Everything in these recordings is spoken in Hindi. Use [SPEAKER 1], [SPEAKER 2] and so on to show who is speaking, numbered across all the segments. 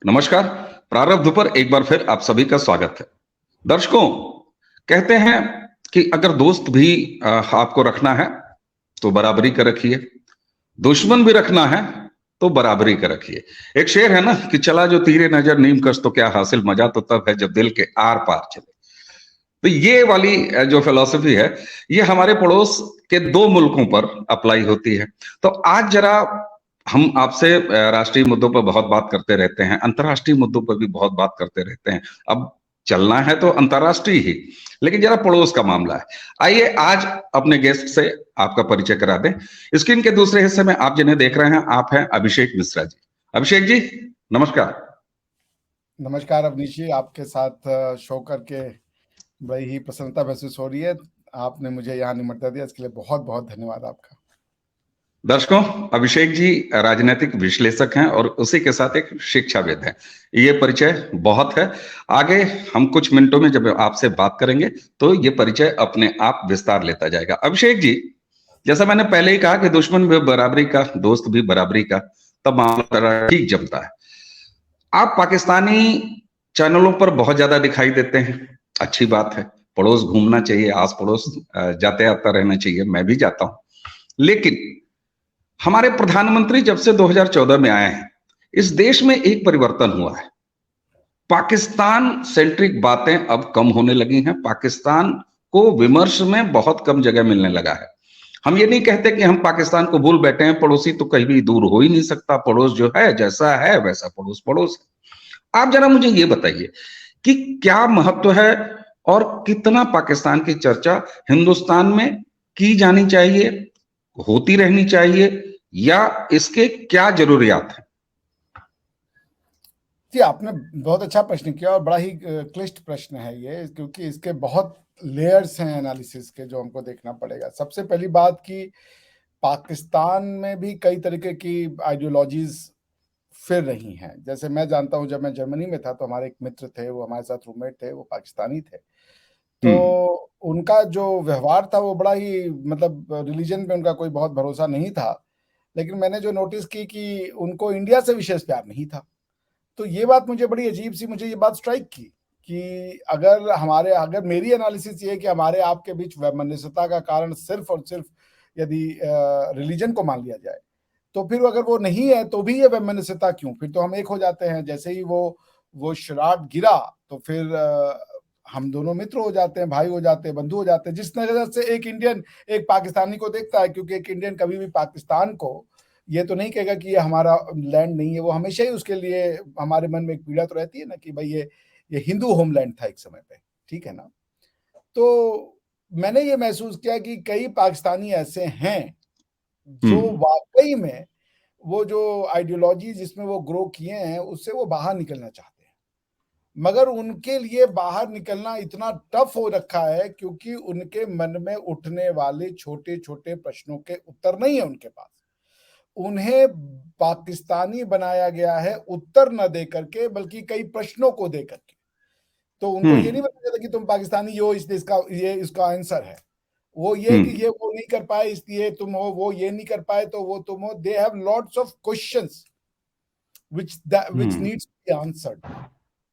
[SPEAKER 1] नमस्कार। प्रारब्ध पर एक बार फिर आप सभी का स्वागत है। दर्शकों, कहते हैं कि अगर दोस्त भी आपको रखना है तो बराबरी का रखिए, दुश्मन भी रखना है तो बराबरी का रखिए। एक शेर है ना कि चला जो तीरे नजर नीम कस तो क्या हासिल, मजा तो तब है जब दिल के आर पार चले। तो ये वाली जो फिलॉसफी है, ये हमारे पड़ोस के दो मुल्कों पर अप्लाई होती है। तो आज जरा हम आपसे राष्ट्रीय मुद्दों पर बहुत बात करते रहते हैं, अंतर्राष्ट्रीय मुद्दों पर भी बहुत बात करते रहते हैं। अब चलना है तो अंतर्राष्ट्रीय ही, लेकिन जरा पड़ोस का मामला है। आइए आज अपने गेस्ट से आपका परिचय करा दें। स्क्रीन के दूसरे हिस्से में आप जिन्हें देख रहे हैं, आप हैं अभिषेक मिश्रा जी। अभिषेक जी, नमस्कार।
[SPEAKER 2] नमस्कार अवनीश जी, आपके साथ शो करके बड़ी ही प्रसन्नता महसूस हो रही है। आपने मुझे यहाँ निमंत्रण दिया, इसके लिए बहुत बहुत धन्यवाद आपका।
[SPEAKER 1] दर्शकों, अभिषेक जी राजनीतिक विश्लेषक हैं और उसी के साथ एक शिक्षाविद हैं। ये परिचय बहुत है। आगे हम कुछ मिनटों में जब आपसे बात करेंगे तो ये परिचय अपने आप विस्तार लेता जाएगा। अभिषेक जी, जैसा मैंने पहले ही कहा कि दुश्मन भी बराबरी का, दोस्त भी बराबरी का, तब मामला ठीक जमता है। आप पाकिस्तानी चैनलों पर बहुत ज्यादा दिखाई देते हैं, अच्छी बात है। पड़ोस घूमना चाहिए, आस पड़ोस जाते आता रहना चाहिए, मैं भी जाता हूं। लेकिन हमारे प्रधानमंत्री जब से 2014 में आए हैं, इस देश में एक परिवर्तन हुआ है। पाकिस्तान सेंट्रिक बातें अब कम होने लगी हैं। पाकिस्तान को विमर्श में बहुत कम जगह मिलने लगा है। हम ये नहीं कहते कि हम पाकिस्तान को भूल बैठे हैं, पड़ोसी तो कहीं भी दूर हो ही नहीं सकता। पड़ोस जो है, जैसा है वैसा पड़ोस पड़ोस है। आप जरा मुझे ये बताइए कि क्या महत्व है और कितना पाकिस्तान की चर्चा हिंदुस्तान में की जानी चाहिए, होती रहनी चाहिए, या इसके क्या जरूरियात है?
[SPEAKER 2] जी, आपने बहुत अच्छा प्रश्न किया और बड़ा ही क्लिष्ट प्रश्न है ये, क्योंकि इसके बहुत लेयर्स हैं एनालिसिस के जो हमको देखना पड़ेगा। सबसे पहली बात कि पाकिस्तान में भी कई तरीके की आइडियोलॉजीज फिर रही हैं। जैसे मैं जानता हूँ, जब मैं जर्मनी में था तो हमारे एक मित्र थे, वो हमारे साथ रूममेट थे, वो पाकिस्तानी थे। तो
[SPEAKER 1] हम्म।
[SPEAKER 2] उनका जो व्यवहार था वो बड़ा ही, मतलब रिलीजन पे उनका कोई बहुत भरोसा नहीं था। लेकिन मैंने जो नोटिस की कि उनको इंडिया से विशेष प्यार नहीं था। तो ये बात मुझे बड़ी अजीब सी, मुझे ये बात स्ट्राइक की कि अगर मेरी एनालिसिस ये है कि हमारे आपके बीच वैमनस्यता का कारण सिर्फ और सिर्फ यदि रिलीजन को मान लिया जाए, तो फिर अगर वो नहीं है तो भी ये वैमनस्यता क्यों? फिर तो हम एक हो जाते हैं। जैसे ही वो शराब गिरा तो फिर हम दोनों मित्र हो जाते हैं, भाई हो जाते हैं, बंधु हो जाते हैं। जिस नजर से एक इंडियन एक पाकिस्तानी को देखता है, क्योंकि एक इंडियन कभी भी पाकिस्तान को ये तो नहीं कहेगा कि ये हमारा लैंड नहीं है। वो हमेशा ही उसके लिए, हमारे मन में एक पीड़ा तो रहती है ना कि भाई ये हिंदू होमलैंड था एक समय पे, ठीक है ना? तो मैंने ये महसूस किया कि कई पाकिस्तानी ऐसे हैं जो
[SPEAKER 1] हम्म।
[SPEAKER 2] वाकई में वो जो आइडियोलॉजी जिसमें वो ग्रो किए हैं उससे वो बाहर निकलना चाहते हैं, मगर उनके लिए बाहर निकलना इतना टफ हो रखा है क्योंकि उनके मन में उठने वाले छोटे छोटे प्रश्नों के उत्तर नहीं है उनके पास। उन्हें पाकिस्तानी बनाया गया है उत्तर न दे करके, बल्कि कई प्रश्नों को दे करके। तो उनको ये नहीं
[SPEAKER 1] हम्म।
[SPEAKER 2] बताया जाता कि तुम पाकिस्तानी हो इसलिए इसका आंसर है। वो ये कि
[SPEAKER 1] हम्म।
[SPEAKER 2] ये वो नहीं कर पाए इसलिए तुम हो, वो ये नहीं कर पाए तो वो तुम हो। They have lots of questions which
[SPEAKER 1] hmm.
[SPEAKER 2] needs to be answered।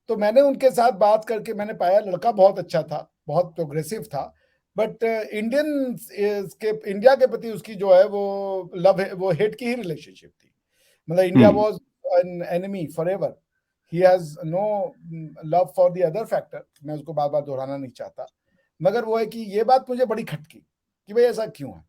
[SPEAKER 2] तो मैंने उनके साथ बात करके मैंने पाया लड़का बहुत अच्छा था, बहुत प्रोग्रेसिव था, बट इंडिया के प्रति उसकी जो है वो लव है, वो हेट की ही रिलेशनशिप थी। मतलब India
[SPEAKER 1] hmm.
[SPEAKER 2] Was an enemy forever. He has no love for the other factor. मैं उसको बार बार दोहराना नहीं चाहता, मगर वो है कि ये बात मुझे बड़ी खटकी कि भाई ऐसा क्यों है।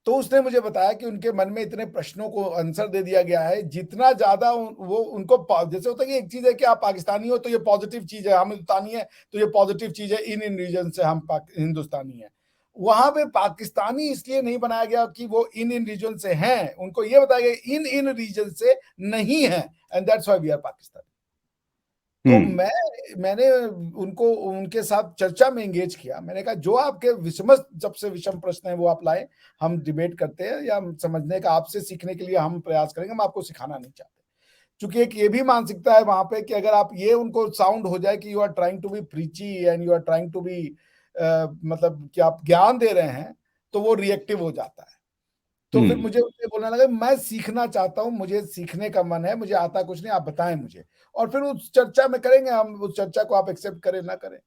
[SPEAKER 2] तो उसने मुझे बताया कि उनके मन में इतने प्रश्नों को आंसर दे दिया गया है, जितना ज्यादा वो उनको, जैसे होता है कि एक चीज है कि आप पाकिस्तानी हो तो ये पॉजिटिव चीज है, हम हिंदुस्तानी है तो ये पॉजिटिव चीज है, इन इन रीजन से हम हिंदुस्तानी है। वहां पे पाकिस्तानी इसलिए नहीं बनाया गया कि वो इन रीजन से हैं, उनको ये बताया गया इन रीजन से नहीं है, and that's why we are Pakistani. तो
[SPEAKER 1] हम्म।
[SPEAKER 2] मैंने उनको उनके साथ चर्चा में एंगेज किया। मैंने कहा जो आपके विषम, सबसे विषम प्रश्न है वो आप लाएं, हम डिबेट करते हैं, या समझने का, आपसे सीखने के लिए हम प्रयास करेंगे, हम आपको सिखाना नहीं चाहते। क्योंकि एक ये भी मानसिकता है वहां पे कि अगर आप ये उनको साउंड हो जाए कि you are trying to be preachy and you are trying to be, मतलब कि आप ज्ञान दे रहे हैं, तो वो रिएक्टिव हो जाता है। तो फिर मुझे उनसे बोलने लगा, मैं सीखना चाहता हूँ, मुझे सीखने का मन है, मुझे आता कुछ नहीं, आप बताएं मुझे। और फिर उस चर्चा में करेंगे हम, उस चर्चा को आप एक्सेप्ट करें ना करें।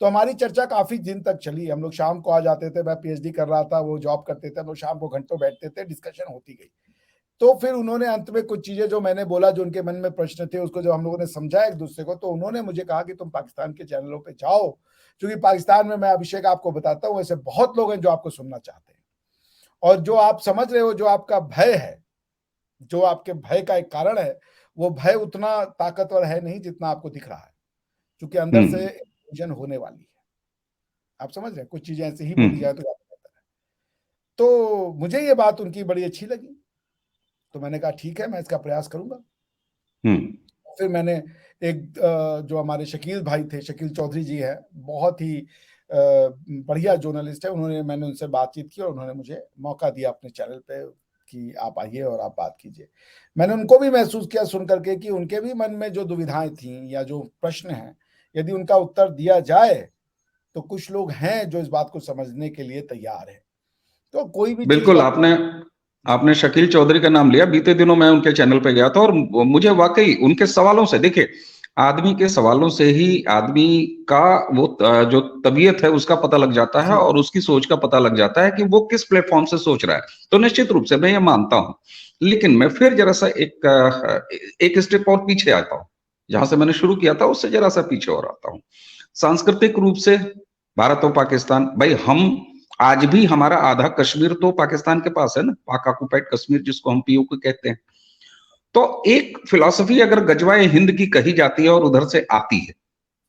[SPEAKER 2] तो हमारी चर्चा काफी दिन तक चली। हम लोग शाम को आ जाते थे, मैं पीएचडी कर रहा था, वो जॉब करते थे, हम लोग शाम को घंटों बैठते थे, डिस्कशन होती गई। तो फिर उन्होंने अंत में कुछ चीजें जो मैंने बोला, जो उनके मन में प्रश्न थे, उसको जब हम लोगों ने समझा एक दूसरे को, तो उन्होंने मुझे कहा कि तुम पाकिस्तान के चैनलों पे जाओ, क्योंकि पाकिस्तान में, मैं अभिषेक आपको बताता हूँ, ऐसे बहुत लोग हैं जो आपको सुनना चाहते हैं। और जो आप समझ रहे हो, जो आपका भय है, जो आपके भय का एक कारण है, वो भय उतना ताकतवर है नहीं जितना आपको दिख रहा है, क्योंकि अंदर से इंफॉर्मेशन होने वाली है। आप समझ रहे हैं, कुछ चीजें ऐसे ही बोली जाए तो ज्यादा बेहतर है। तो मुझे ये बात उनकी बड़ी अच्छी लगी, तो मैंने कहा ठीक है, मैं इसका प्रयास करूंगा। फिर मैंने एक जो हमारे शकील भाई थे, शकील चौधरी जी हैं, बहुत ही बढ़िया जर्नलिस्ट है, मैंने उनसे बातचीत की और उन्होंने मुझे मौका दिया अपने चैनल पे कि आप आइए और आप बात कीजिए। मैंने उनको भी महसूस किया सुन करके कि उनके भी मन में जो दुविधाएं थी या जो प्रश्न हैं, यदि उनका उत्तर दिया जाए तो कुछ लोग हैं जो इस बात को समझने के लिए तैयार है। तो कोई भी चीज
[SPEAKER 1] बिल्कुल, आपने शकील चौधरी का नाम लिया। बीते दिनों मैं उनके चैनल पे गया था और मुझे वाकई उनके सवालों से, देखिए, आदमी के सवालों से ही आदमी का वो जो तबीयत है उसका पता लग जाता है और उसकी सोच का पता लग जाता है कि वो किस प्लेटफॉर्म से सोच रहा है। तो निश्चित रूप से मैं ये मानता हूं, लेकिन मैं फिर जरा सा एक स्टेप और पीछे आता हूं। जहां से मैंने शुरू किया था उससे जरा सा पीछे और आता हूं। सांस्कृतिक रूप से भारत और पाकिस्तान, भाई हम आज भी, हमारा आधा कश्मीर तो पाकिस्तान के पास है ना, पाक ऑक्युपाइड कश्मीर जिसको हम पीओके कहते हैं। तो एक फिलॉसफी अगर गजवाए हिंद की कही जाती है और उधर से आती है,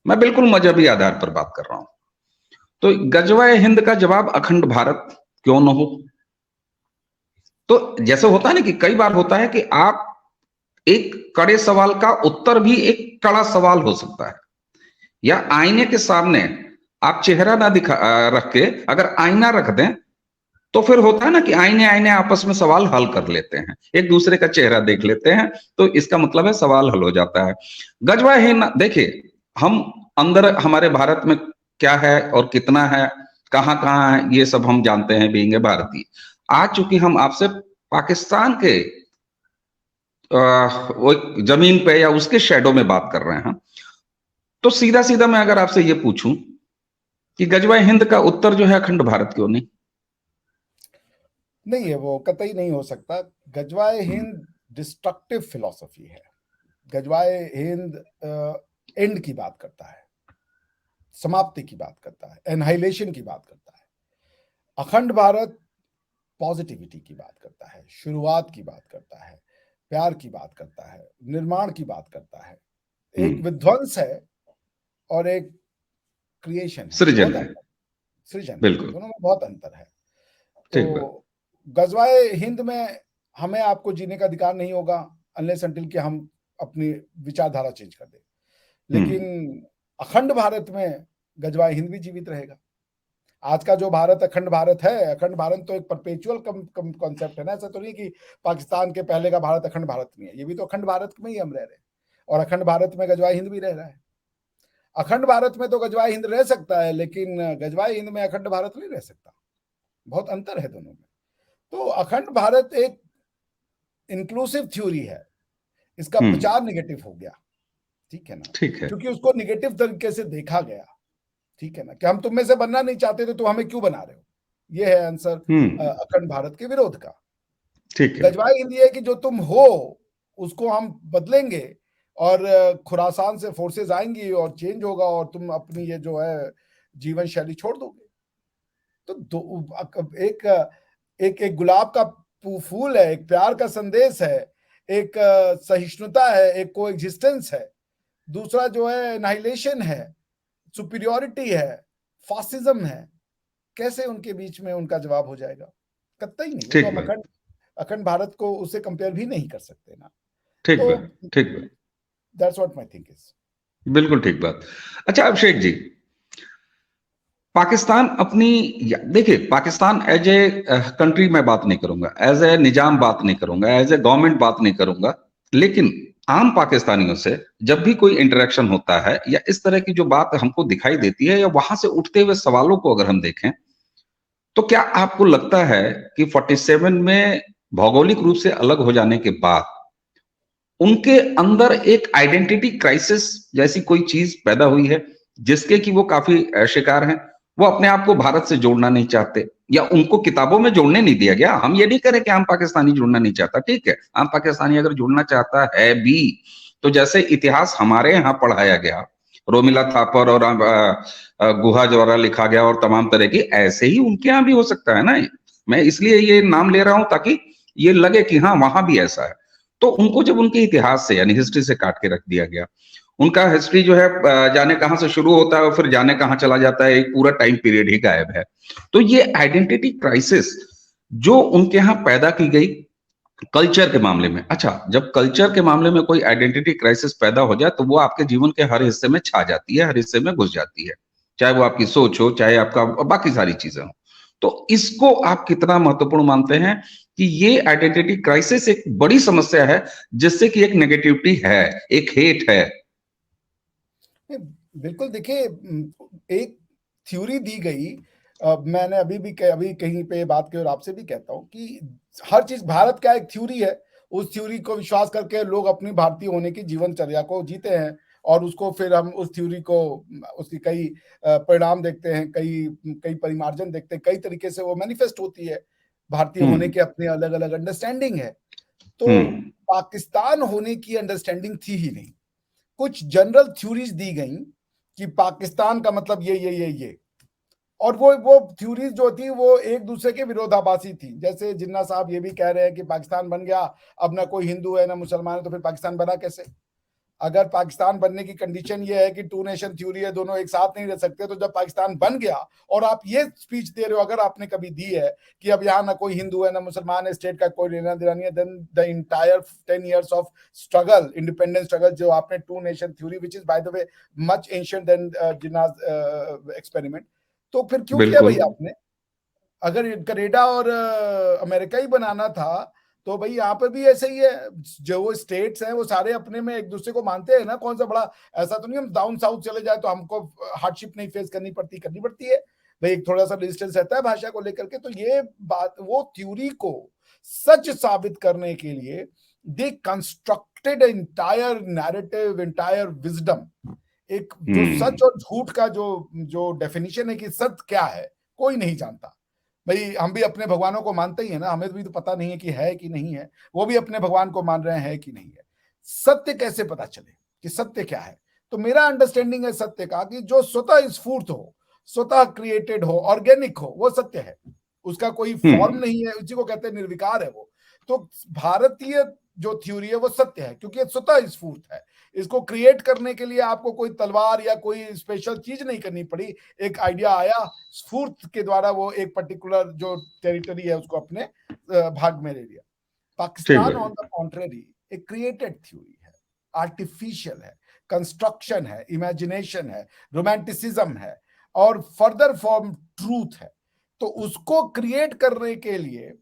[SPEAKER 1] मैं बिल्कुल मजहबी आधार पर बात कर रहा हूं, तो गजवाए हिंद का जवाब अखंड भारत क्यों न हो। तो जैसे होता है ना कि कई बार होता है कि आप एक कड़े सवाल का उत्तर भी एक कड़ा सवाल हो सकता है, या आईने के सामने आप चेहरा ना रख के अगर आईना रख दें तो फिर होता है ना कि आईने आईने आपस में सवाल हल कर लेते हैं, एक दूसरे का चेहरा देख लेते हैं, तो इसका मतलब है सवाल हल हो जाता है। गजवा हिंद, देखिए, हम अंदर हमारे भारत में क्या है और कितना है, कहां कहां है, ये सब हम जानते हैं बीइंग ए भारतीय। आज चूंकि हम आपसे पाकिस्तान के वो जमीन पे या उसके शैडो में बात कर रहे हैं, तो सीधा सीधा मैं अगर आपसे ये पूछूं कि गजवा हिंद का उत्तर जो है अखंड भारत क्यों नहीं?
[SPEAKER 2] नहीं है, वो कतई नहीं हो सकता। गजवाए हिंद डिस्ट्रक्टिव फिलॉसफी है। गजवाए हिंद एंड की बात करता है, समाप्ति की बात करता है, एनहाइलेशन की बात करता है। अखंड भारत पॉजिटिविटी की बात करता है, शुरुआत की बात करता है, प्यार की बात करता है, निर्माण की बात करता है। एक विध्वंस है और एक क्रिएशन है,
[SPEAKER 1] सृजन है,
[SPEAKER 2] सृजन,
[SPEAKER 1] बिल्कुल,
[SPEAKER 2] दोनों में बहुत अंतर है।
[SPEAKER 1] ठीक
[SPEAKER 2] तो गजवाए हिंद में हमें आपको जीने का अधिकार नहीं होगा अनलेस अनटिल कि हम अपनी विचारधारा चेंज कर दें। लेकिन अखंड भारत में गजवाए हिंद भी जीवित रहेगा। आज का जो भारत अखंड भारत है, अखंड भारत तो एक परपेचुअल कॉन्सेप्ट है ना। ऐसा तो नहीं कि पाकिस्तान के पहले का भारत अखंड भारत नहीं है, ये भी तो अखंड भारत में ही हम रह रहे हैं, और अखंड भारत में गजवाए हिंद भी रह रहा है। अखंड भारत में तो गजवाए हिंद रह सकता है, लेकिन गजवाए हिंद में अखंड भारत नहीं रह सकता। बहुत अंतर है दोनों में। तो अखंड भारत एक इंक्लूसिव थ्योरी है, इसका प्रचार नेगेटिव हो गया, ठीक है ना,
[SPEAKER 1] ठीक है,
[SPEAKER 2] क्योंकि उसको नेगेटिव तरीके से देखा गया, ठीक है ना, कि हम तुम में से बनना नहीं चाहते थे तो हमें क्यों बना रहे हो। ये है आंसर अखंड भारत के विरोध का।
[SPEAKER 1] ठीक है,
[SPEAKER 2] गजवाए हिंद ये है कि जो तुम हो उसको हम बदलेंगे और खुरासान से फोर्सेस आएंगी और चेंज होगा और तुम अपनी ये जो है जीवन शैली छोड़ दोगे। तो एक एक एक गुलाब का फूल है, एक प्यार का संदेश है, एक सहिष्णुता है, एक कोएग्जिस्टेंस है। दूसरा जो है एनाहिलेशन है, सुपीरियॉरिटी है, फासिज्म है। कैसे उनके बीच में उनका जवाब हो जाएगा? कतई नहीं। तो हम अखंड भारत को उससे कंपेयर भी नहीं कर सकते ना।
[SPEAKER 1] ठीक
[SPEAKER 2] तो
[SPEAKER 1] बात, ठीक बात,
[SPEAKER 2] that's what my think is.
[SPEAKER 1] बिल्कुल ठीक बात। अच्छा अभिषेक जी, पाकिस्तान अपनी, देखिए, पाकिस्तान एज ए कंट्री मैं बात नहीं करूंगा, एज ए निजाम बात नहीं करूंगा, एज ए गवर्नमेंट बात नहीं करूंगा, लेकिन आम पाकिस्तानियों से जब भी कोई इंटरेक्शन होता है या इस तरह की जो बात हमको दिखाई देती है या वहां से उठते हुए सवालों को अगर हम देखें, तो क्या आपको लगता है कि 47 में भौगोलिक रूप से अलग हो जाने के बाद उनके अंदर एक आइडेंटिटी क्राइसिस जैसी कोई चीज पैदा हुई है, जिसके कि वो काफी शिकार हैं? वो अपने आप को भारत से जोड़ना नहीं चाहते या उनको किताबों में जोड़ने नहीं दिया गया। हम ये नहीं कह रहे कि आम पाकिस्तानी जुड़ना नहीं चाहता, ठीक है, आम पाकिस्तानी अगर जुड़ना चाहता है भी, तो जैसे इतिहास हमारे यहाँ पढ़ाया गया, रोमिला थापर और गुहा द्वारा लिखा गया और तमाम तरह की, ऐसे ही उनके यहाँ भी हो सकता है ना। मैं इसलिए ये नाम ले रहा हूं ताकि ये लगे कि हाँ वहां भी ऐसा है। तो उनको जब उनके इतिहास से यानी हिस्ट्री से काट के रख दिया गया, उनका हिस्ट्री जो है जाने कहां से शुरू होता है और फिर जाने कहां चला जाता है, एक पूरा टाइम पीरियड ही गायब है। तो ये आइडेंटिटी क्राइसिस जो उनके यहाँ पैदा की गई कल्चर के मामले में, अच्छा जब कल्चर के मामले में कोई आइडेंटिटी क्राइसिस पैदा हो जाए तो वो आपके जीवन के हर हिस्से में छा जाती है, हर हिस्से में घुस जाती है, चाहे वो आपकी सोच हो, चाहे आपका बाकी सारी चीजें हो। तो इसको आप कितना महत्वपूर्ण मानते हैं कि ये आइडेंटिटी क्राइसिस एक बड़ी समस्या है, जिससे कि एक नेगेटिविटी है, एक हेट है?
[SPEAKER 2] बिल्कुल, देखिए एक थ्योरी दी गई, मैंने अभी कहीं पे बात की और आपसे भी कहता हूँ कि हर चीज भारत का एक थ्योरी है, उस थ्योरी को विश्वास करके लोग अपनी भारतीय होने की जीवनचर्या को जीते हैं और उसको फिर हम उस थ्योरी को उसकी कई परिणाम देखते हैं, कई कई परिमार्जन देखते हैं, कई तरीके से वो मैनिफेस्ट होती है। भारतीय होने के अपने अलग अलग अंडरस्टैंडिंग है। तो पाकिस्तान होने की अंडरस्टैंडिंग थी ही नहीं, कुछ जनरल थ्योरीज दी गई कि पाकिस्तान का मतलब ये और वो थ्योरीज जो थी वो एक दूसरे के विरोधाभासी थी। जैसे जिन्ना साहब ये भी कह रहे हैं कि पाकिस्तान बन गया, अब ना कोई हिंदू है ना मुसलमान है, तो फिर पाकिस्तान बना कैसे? अगर पाकिस्तान बनने की कंडीशन ये है कि टू नेशन थ्योरी है, दोनों एक साथ नहीं रह सकते, तो जब पाकिस्तान बन गया और आप ये स्पीच दे रहे हो, अगर आपने कभी दी है कि अब यहाँ ना कोई हिंदू है ना मुसलमान है, स्टेट का कोई लेना देना नहीं है, then the entire 10 years of struggle, independence struggle, जो आपने two nation theory, which is by the way much ancient than Jinnah's experiment, तो फिर क्यों किया
[SPEAKER 1] बिल्कुल।
[SPEAKER 2] भाई आपने? अगर कनाडा और अमेरिका ही बनाना था तो भाई यहाँ पर भी ऐसे ही है। जो वो स्टेट्स हैं वो सारे अपने में एक दूसरे को मानते हैं ना, कौन सा बड़ा, ऐसा तो नहीं हम डाउन साउथ चले जाए तो हमको हार्डशिप नहीं फेस करनी पड़ती है भाई, एक थोड़ा सा डिस्टेंस रहता है भाषा को लेकर के। तो ये बात, वो थ्योरी को सच साबित करने के लिए they constructed entire narrative, entire wisdom, एक जो सच और झूठ का जो डेफिनेशन है कि सत्य क्या है, कोई नहीं जानता भाई। हम भी अपने भगवानों को मानते ही है ना, हमें भी तो पता नहीं है कि है कि नहीं है, वो भी अपने भगवान को मान रहे हैं कि नहीं है। सत्य कैसे पता चले कि सत्य क्या है? तो मेरा अंडरस्टैंडिंग है सत्य का कि जो स्वतः स्फूर्त हो, स्वतः क्रिएटेड हो, ऑर्गेनिक हो, वो सत्य है। उसका कोई फॉर्म नहीं है, उसी को कहते हैं निर्विकार है वो। तो भारतीय जो थ्योरी है वो सत्य है क्योंकि ये स्वतः स्फूर्त है। इसको क्रिएट करने के लिए आपको कोई तलवार या कोई स्पेशल चीज नहीं करनी पड़ी। एक आइडिया आया, स्फूर्त के द्वारा वो एक पर्टिकुलर जो टेरिटरी है उसको अपने भाग में ले लिया। पाकिस्तान ऑन द कॉन्ट्रेरी एक क्रिएटेड थ्योरी है, आर्टिफिशियल है, कंस्ट्रक्शन है, इमेजिनेशन है, रोमांटिसिज्म है और फर्दर फॉर्म ट्रूथ है। तो उसको क्रिएट करने के लिए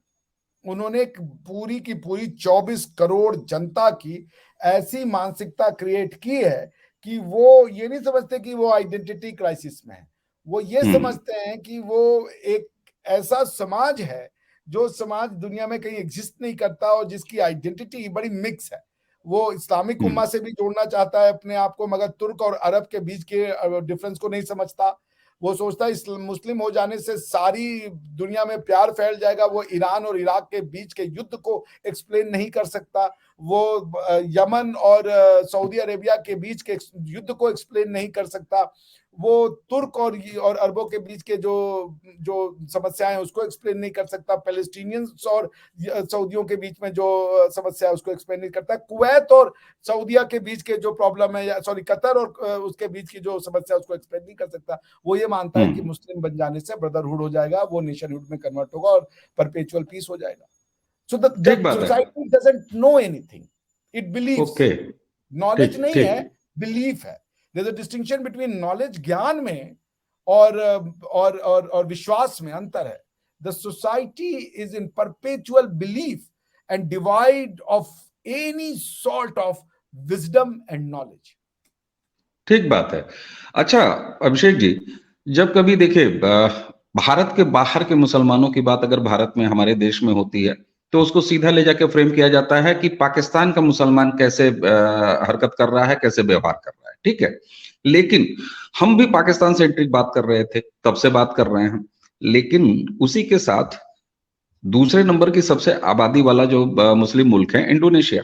[SPEAKER 2] उन्होंने पूरी की पूरी 24 करोड़ जनता की ऐसी मानसिकता क्रिएट की है कि वो ये नहीं समझते कि वो आइडेंटिटी क्राइसिस में है, वो ये समझते हैं कि वो एक ऐसा समाज है जो समाज दुनिया में कहीं एग्जिस्ट नहीं करता और जिसकी आइडेंटिटी बड़ी मिक्स है। वो इस्लामिक उम्मा से भी जोड़ना चाहता है अपने आप को, मगर तुर्क और अरब के बीच के डिफरेंस को नहीं समझता। वो सोचता है मुस्लिम हो जाने से सारी दुनिया में प्यार फैल जाएगा। वो ईरान और इराक के बीच के युद्ध को एक्सप्लेन नहीं कर सकता। वो यमन और सऊदी अरेबिया के बीच के युद्ध को एक्सप्लेन नहीं कर सकता। वो तुर्क और अरबों के बीच के जो जो समस्याएं उसको एक्सप्लेन नहीं कर सकता। पैलेस्टीनियंस और सऊदियों के बीच में जो समस्या है उसको एक्सप्लेन नहीं करता। कुवैत और सऊदिया के बीच के जो प्रॉब्लम है, या सॉरी कतर और उसके बीच की जो समस्या उसको एक्सप्लेन नहीं कर सकता। वो ये मानता है कि मुस्लिम बन जाने से ब्रदरहुड हो जाएगा, वो नेशनहुड में कन्वर्ट होगा और परपेचुअल पीस हो जाएगा। So the society doesn't know anything. It believes. Knowledge नहीं है, बिलीफ है। There's a distinction between knowledge, ज्ञान में और विश्वास में अंतर है। The society is in perpetual belief and divide of any sort of wisdom and knowledge.
[SPEAKER 1] ठीक बात है। अच्छा अभिषेक जी, जब कभी देखिए भारत के बाहर के मुसलमानों की बात अगर भारत में हमारे देश में होती है तो उसको सीधा ले जाके फ्रेम किया जाता है कि पाकिस्तान का मुसलमान कैसे हरकत कर रहा है, कैसे व्यवहार कर रहा है, ठीक है। लेकिन हम भी पाकिस्तान सेंट्रिक बात कर रहे थे, तब से बात कर रहे हैं। लेकिन उसी के साथ दूसरे नंबर की सबसे आबादी वाला जो मुस्लिम मुल्क है इंडोनेशिया।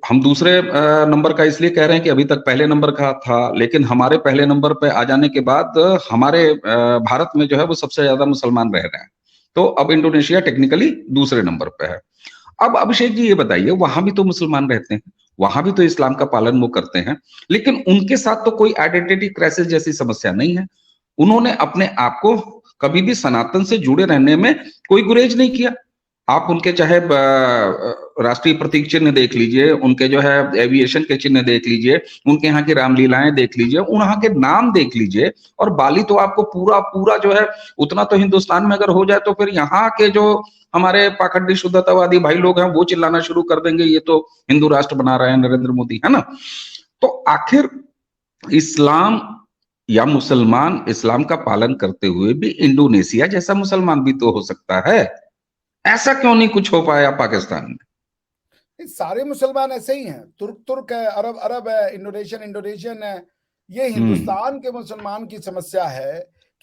[SPEAKER 1] हम दूसरे नंबर का इसलिए कह रहे हैं कि अभी तक पहले नंबर का था, लेकिन हमारे पहले नंबर पे आ जाने के बाद हमारे भारत में जो है वो सबसे ज्यादा मुसलमान रह रहे हैं। तो अब इंडोनेशिया टेक्निकली दूसरे नंबर पे है। अब अभिषेक जी ये बताइए, वहां भी तो मुसलमान रहते हैं, वहां भी तो इस्लाम का पालन वो करते हैं, लेकिन उनके साथ तो कोई आइडेंटिटी क्राइसिस जैसी समस्या नहीं है। उन्होंने अपने आप को कभी भी सनातन से जुड़े रहने में कोई गुरेज नहीं किया। आप उनके चाहे राष्ट्रीय प्रतीक चिन्ह देख लीजिए, उनके जो है एविएशन के चिन्ह देख लीजिए, उनके यहाँ की रामलीलाएं देख लीजिए, वहां के नाम देख लीजिए, और बाली तो आपको पूरा पूरा जो है उतना तो हिंदुस्तान में अगर हो जाए तो फिर यहाँ के जो हमारे पाखंडी शुद्धतावादी भाई लोग हैं वो चिल्लाना शुरू कर देंगे ये तो हिंदू राष्ट्र बना रहे हैं नरेंद्र मोदी, है ना। तो आखिर इस्लाम या मुसलमान इस्लाम का पालन करते हुए भी इंडोनेशिया जैसा मुसलमान भी तो हो सकता है। ऐसा क्यों नहीं कुछ हो पाया पाकिस्तान में?
[SPEAKER 2] सारे मुसलमान ऐसे ही हैं, तुर्क तुर्क है, अरब अरब है, इंडोनेशियन इंडोनेशियन है। ये हिंदुस्तान के मुसलमान की समस्या है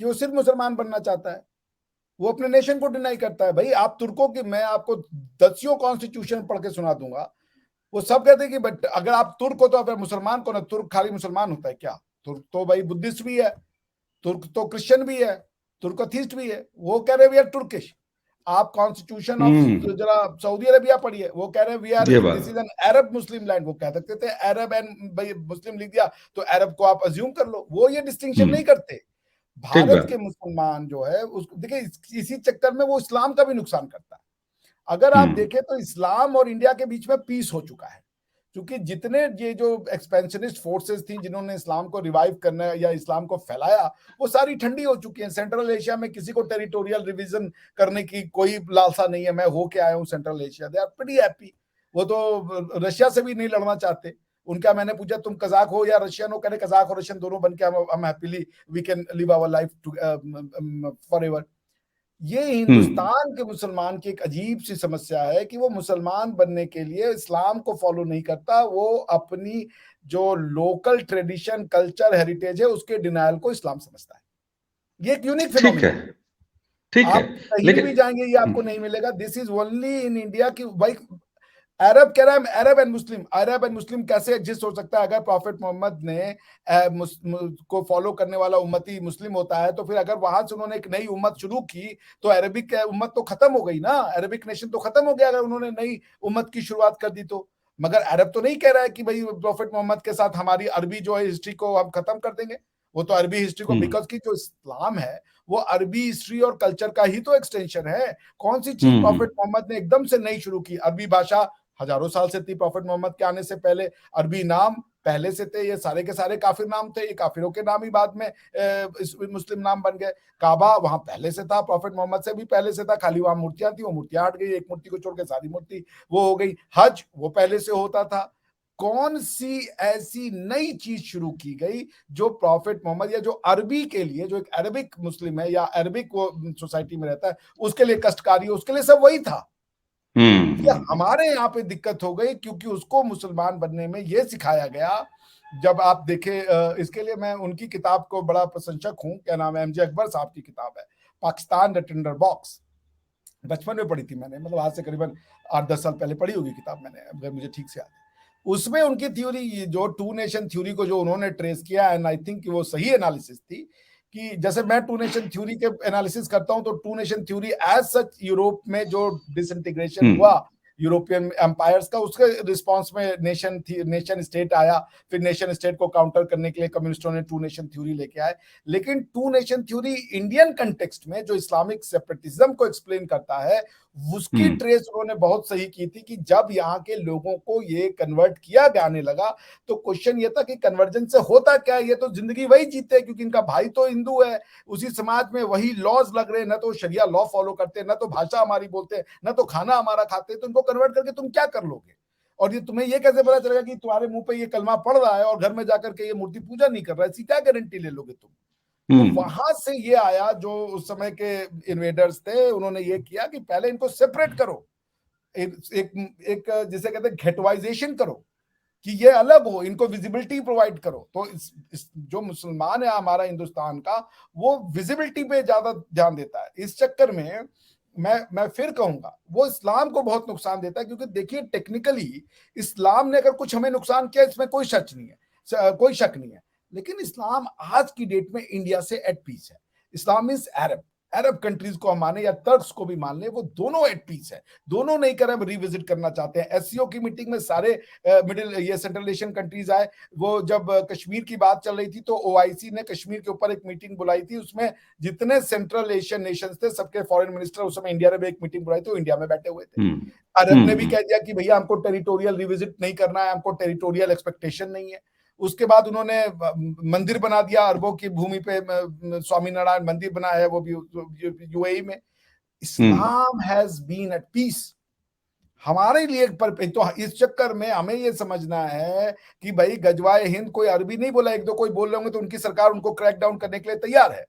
[SPEAKER 2] कि वो सिर्फ मुसलमान बनना चाहता है, वो अपने नेशन को डिनाई करता है। भाई आप तुर्कों की, मैं आपको दसियों कॉन्स्टिट्यूशन पढ़ के सुना दूंगा, वो सब कहते हैं कि बट अगर आप तुर्क हो तो आप मुसलमान को ना, तुर्क खाली मुसलमान होता है क्या? तुर्क तो भाई बुद्धिस्ट भी है, तुर्क तो क्रिश्चियन भी है, तुर्क अथीस्ट भी है। वो कह रहे वी आर तुर्किश। आप कॉन्स्टिट्यूशन ऑफ जरा सऊदी अरेबिया पढ़िए, वो कह रहे वी आर
[SPEAKER 1] ये
[SPEAKER 2] this is an Arab Muslim land. वो कह सकते थे अरब एंड भाई मुस्लिम लिख दिया तो अरब को आप अज्यूम कर लो। वो ये डिस्टिंक्शन नहीं करते।
[SPEAKER 1] ठीक
[SPEAKER 2] भारत
[SPEAKER 1] बात।
[SPEAKER 2] के मुसलमान जो है उसको देखिए, इसी चक्कर में वो इस्लाम का भी नुकसान करता है। अगर आप
[SPEAKER 1] हम्म।
[SPEAKER 2] देखें तो इस्लाम और इंडिया के बीच में पीस हो चुका है, क्योंकि जितने ये जो एक्सपेंशनिस्ट फोर्सेस थी जिन्होंने इस्लाम को रिवाइव करना या इस्लाम को फैलाया, वो सारी ठंडी हो चुकी हैं। सेंट्रल एशिया में किसी को टेरिटोरियल रिवीजन करने की कोई लालसा नहीं है। मैं होके आया हूँ central Asia, they are pretty happy. वो तो रशिया से भी नहीं लड़ना चाहते। उनका मैंने पूछा तुम कजाक हो या रशियन हो, कह रहे कजाक और रशियन दोनों बन के हम happily we can live our life for ever. ये
[SPEAKER 1] हम्म।
[SPEAKER 2] हिंदुस्तान के मुसलमान की एक अजीब सी समस्या है कि वो मुसलमान बनने के लिए इस्लाम को फॉलो नहीं करता, वो अपनी जो लोकल ट्रेडिशन कल्चर हेरिटेज है उसके डिनायल को इस्लाम समझता है। ये एक यूनिक
[SPEAKER 1] ठीक है।
[SPEAKER 2] फिनोमिना है।
[SPEAKER 1] ठीक है।
[SPEAKER 2] आप कहीं भी
[SPEAKER 1] लेकिन
[SPEAKER 2] जाएंगे ये आपको नहीं मिलेगा। This is only in India की भाई। अरब कह रहा है Arab and Muslim, Arab and Muslim कैसे एग्जिस्ट हो सकता है? अगर प्रॉफिट मोहम्मद ने को फॉलो करने वाला उम्मती मुस्लिम होता है तो फिर अगर वहां से उन्होंने एक नई उम्मत शुरू की तो अरबिक उम्मत तो खत्म हो गई ना, अरबिक नेशन तो खत्म हो गया अगर उन्होंने नई उम्मत की शुरुआत कर दी तो। मगर अरब तो नहीं कह रहा है कि भाई प्रॉफिट मोहम्मद के साथ हमारी अरबी जो है हिस्ट्री को हम खत्म कर देंगे। वो तो अरबी हिस्ट्री को, बिकॉज की जो इस्लाम है वो अरबी हिस्ट्री और कल्चर का ही तो एक्सटेंशन है। कौन सी चीज प्रॉफिट मोहम्मद ने एकदम से नई शुरू की? अरबी भाषा हजारों साल से थी प्रॉफिट मोहम्मद के आने से पहले, अरबी नाम पहले से थे। ये सारे के सारे काफिर नाम थे, ये काफिरों के नाम ही बाद में मुस्लिम नाम बन गए। काबा वहां पहले से था, प्रॉफिट मोहम्मद से भी पहले से था, खाली वहां मूर्तियां थी, वो मूर्तियां हट गई, एक मूर्ति को छोड़ के सारी मूर्ति वो हो गई। हज वो पहले से होता था। कौन सी ऐसी नई चीज शुरू की गई जो प्रॉफिट मोहम्मद या जो अरबी के लिए, जो एक अरबिक मुस्लिम है या अरबिक वो सोसाइटी में रहता है उसके लिए कष्टकारी हो, उसके लिए सब वही था। ये हमारे यहाँ पे दिक्कत हो गई क्योंकि उसको मुसलमान बनने में ये सिखाया गया। जब आप देखे इसके लिए मैं उनकी किताब को बड़ा प्रशंसक हूं, क्या नाम है, एमजे अकबर साहब की किताब है पाकिस्तान द टिंडर बॉक्स। बचपन में पढ़ी थी मैंने, मतलब आज से करीबन 8-10 साल पहले पढ़ी होगी किताब मैंने, अगर मुझे ठीक से याद है। उसमें उनकी थ्योरी, जो टू नेशन थ्योरी को जो उन्होंने ट्रेस किया, एंड आई थिंक वो सही एनालिसिस थी कि जैसे मैं टू नेशन थ्योरी के एनालिसिस करता हूं तो two nation theory as such Europe में जो डिसइंटीग्रेशन हुआ यूरोपियन एम्पायर्स का, उसके रिस्पांस में नेशन स्टेट आया। फिर नेशन स्टेट को काउंटर करने के लिए कम्युनिस्टों ने टू नेशन थ्योरी लेके आए। लेकिन two nation theory Indian context में जो इस्लामिक सेपरेटिज्म को एक्सप्लेन करता है उसकी ट्रेस उन्होंने बहुत सही की थी कि जब यहाँ के लोगों को ये कन्वर्ट किया जाने लगा तो क्वेश्चन ये था कि कन्वर्जन से होता क्या है? ये तो जिंदगी वही जीते हैं क्योंकि इनका भाई तो हिंदू है, उसी समाज में वही लॉज लग रहे हैं, ना तो शरिया लॉ फॉलो करते, ना तो भाषा हमारी बोलते, ना तो खाना हमारा खाते, तो इनको कन्वर्ट करके तुम क्या कर लोगे? और ये तुम्हें ये कैसे पता चलेगा कि तुम्हारे मुंह पे ये कलमा पढ़ रहा है और घर में जाकर के ये मूर्ति पूजा नहीं कर रहा है? इसकी क्या गारंटी ले लोगे तुम? तो वहां से ये आया, जो उस समय के इन्वेडर्स थे, उन्होंने ये किया कि पहले इनको सेपरेट करो, एक जिसे कहते हैं घेटवाइजेशन करो, कि ये अलग हो, इनको विजिबिलिटी प्रोवाइड करो। तो इस जो मुसलमान है हमारा हिंदुस्तान का, वो विजिबिलिटी पे ज्यादा ध्यान देता है। इस चक्कर में मैं फिर कहूंगा वो इस्लाम को बहुत नुकसान देता है, क्योंकि देखिए टेक्निकली इस्लाम ने अगर कुछ हमें नुकसान किया, इसमें कोई शक नहीं है, कोई शक नहीं है। लेकिन इस्लाम आज की डेट में इंडिया से एट पीस है। इस्लाम इज अरब कंट्रीज को हम माने या टर्क्स को भी मान ले, वो दोनों एट पीस है, दोनों नहीं कर रिविजिट करना चाहते हैं। एससीओ की मीटिंग में सारे मिडिल ये सेंट्रल एशियन कंट्रीज आए। वो जब कश्मीर की बात चल रही थी तो ओआईसी ने कश्मीर के ऊपर एक मीटिंग बुलाई थी, उसमें जितने सेंट्रल एशियन नेशंस थे सबके फॉरेन मिनिस्टर, उस समय इंडिया ने भी एक मीटिंग बुलाई थी, इंडिया में बैठे हुए थे। अरब ने भी कह दिया कि भैया हमको टेरिटोरियल रिविजिट नहीं करना है, हमको टेरिटोरियल एक्सपेक्टेशन नहीं है। उसके बाद उन्होंने मंदिर बना दिया अरबों की भूमि पे, स्वामीनारायण मंदिर बनाया है वो भी यूएई में। इस्लाम हैज बीन एट पीस हमारे लिए। पर तो इस चक्कर में हमें ये समझना है कि भाई गजवाए हिंद कोई अरबी नहीं बोला, एक दो कोई बोल रहे होंगे तो उनकी सरकार उनको क्रैक डाउन करने के लिए तैयार है।